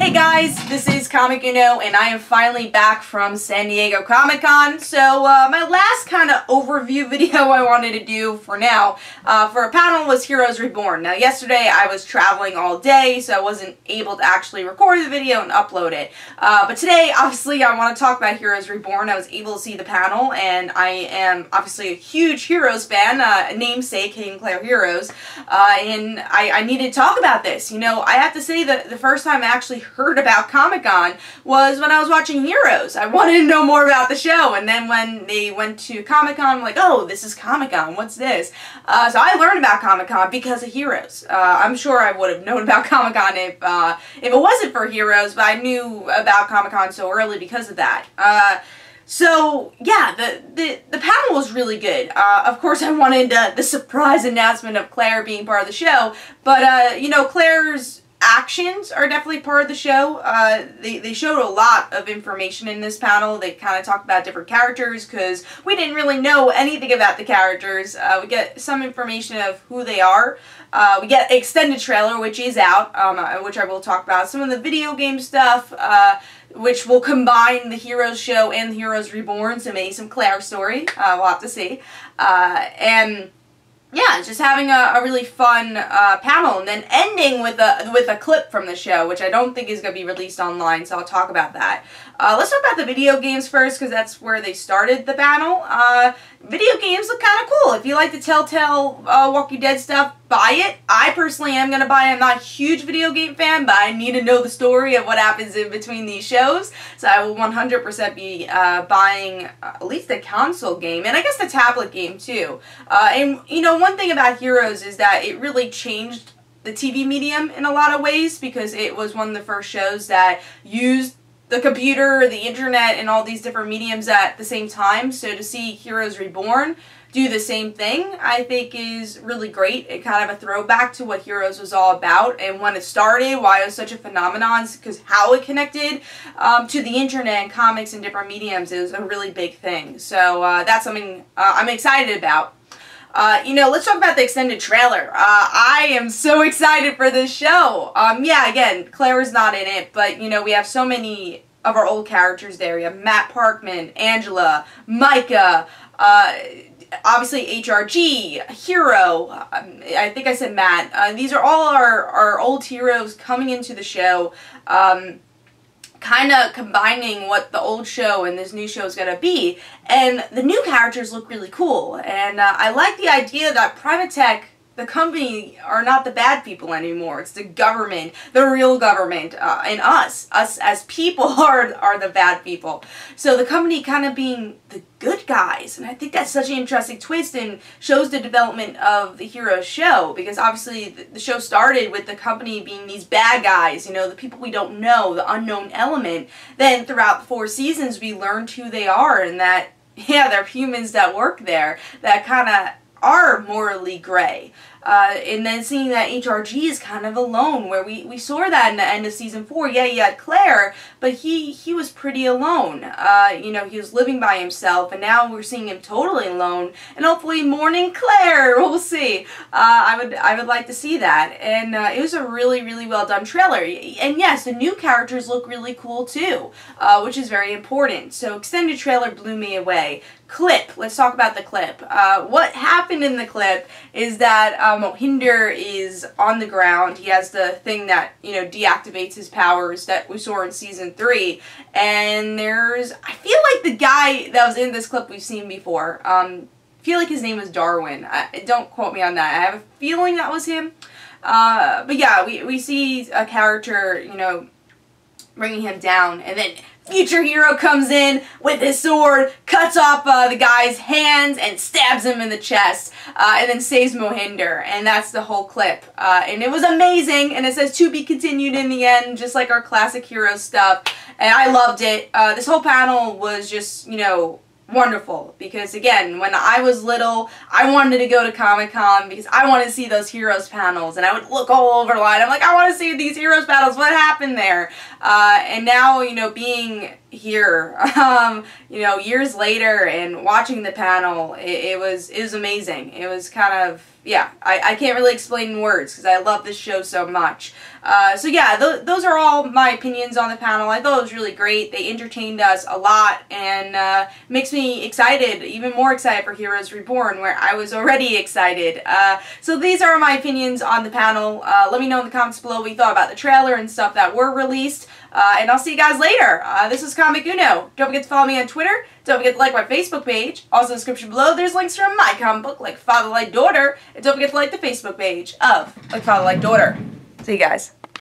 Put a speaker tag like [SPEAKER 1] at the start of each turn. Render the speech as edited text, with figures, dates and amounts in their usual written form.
[SPEAKER 1] Hey guys, this is Comic Uno, and I am finally back from San Diego Comic-Con. So, my last kind of overview video I wanted to do for now, for a panel was Heroes Reborn. Now, yesterday I was traveling all day, so I wasn't able to actually record the video and upload it. But today, obviously, I want to talk about Heroes Reborn. I was able to see the panel, and I am obviously a huge Heroes fan, namesake, Hidden Claire Heroes, and I needed to talk about this. You know, I have to say that the first time I actually heard about Comic-Con was when I was watching Heroes. I wanted to know more about the show, and then when they went to Comic-Con, I'm like, oh, this is Comic-Con, what's this? So I learned about Comic-Con because of Heroes. I'm sure I would have known about Comic-Con if it wasn't for Heroes, but I knew about Comic-Con so early because of that. So, yeah, the panel was really good. Of course, I wanted the surprise announcement of Claire being part of the show, but, you know, Claire's actions are definitely part of the show. They showed a lot of information in this panel. They kind of talked about different characters because we didn't really know anything about the characters. We get some information of who they are. We get an extended trailer, which is out, which I will talk about. Some of the video game stuff, which will combine the Heroes show and the Heroes Reborn, so maybe some Claire story. We'll have to see. And yeah, just having a really fun panel, and then ending with a clip from the show, which I don't think is going to be released online, so I'll talk about that. Let's talk about the video games first, because that's where they started the panel. Video games look kind of cool. If you like the Telltale Walking Dead stuff, buy it. I personally am going to buy it. I'm not a huge video game fan, but I need to know the story of what happens in between these shows, so I will 100% be buying at least the console game, and I guess the tablet game too. And, you know, one thing about Heroes is that it really changed the TV medium in a lot of ways, because it was one of the first shows that used the computer, the internet, and all these different mediums at the same time. So to see Heroes Reborn do the same thing, I think is really great. It kind of a throwback to what Heroes was all about and when it started, why it was such a phenomenon, because how it connected to the internet and comics and different mediums is a really big thing. So that's something I'm excited about. You know, let's talk about the extended trailer. I am so excited for this show. Yeah, again, Claire is not in it, but, you know, we have so many of our old characters there. We have Matt Parkman, Angela, Micah, obviously HRG, Hero, I think I said Matt. These are all our old heroes coming into the show, kind of combining what the old show and this new show is going to be. And the new characters look really cool. And I like the idea that Primatech, the company, are not the bad people anymore. It's the government, the real government, and us as people are the bad people. So the company kind of being the good guys, and I think that's such an interesting twist and shows the development of the Heroes show, because obviously the show started with the company being these bad guys, you know, the people we don't know, the unknown element. Then throughout the 4 seasons we learned who they are, and that, yeah, they're humans that work there that kind of are morally gray. And then seeing that HRG is kind of alone, where we saw that in the end of season 4. Yeah, you had Claire, but he was pretty alone. You know, he was living by himself, and now we're seeing him totally alone, and hopefully mourning Claire. We'll see. I would like to see that. And it was a really, really well done trailer. And yes, the new characters look really cool too, which is very important. So extended trailer blew me away. Clip. Let's talk about the clip. What happened in the clip is that Mohinder is on the ground. He has the thing that, you know, deactivates his powers that we saw in season 3. And I feel like the guy that was in this clip we've seen before. I feel like his name was Darwin. Don't quote me on that. I have a feeling that was him. But yeah, we see a character, you know, bringing him down, and then future hero comes in with his sword, cuts off the guy's hands, and stabs him in the chest, and then saves Mohinder, and that's the whole clip. And it was amazing, and it says to be continued in the end, just like our classic hero stuff, and I loved it. This whole panel was just, you know, wonderful, because again, when I was little, I wanted to go to Comic-Con because I wanted to see those Heroes panels, and I would look all over the line. I'm like, I want to see these Heroes panels. What happened there? And now, you know, being here, you know, years later, and watching the panel, it was amazing. It was kind of, yeah, I can't really explain in words because I love this show so much. So yeah, those are all my opinions on the panel. I thought it was really great. They entertained us a lot, and makes me excited, even more excited for Heroes Reborn, where I was already excited. So these are my opinions on the panel. Let me know in the comments below what you thought about the trailer and stuff that were released. And I'll see you guys later. This is Comic Uno. Don't forget to follow me on Twitter. Don't forget to like my Facebook page. Also in the description below, there's links from my comic book, Like Father Like Daughter. And don't forget to like the Facebook page of Like Father Like Daughter. See you guys.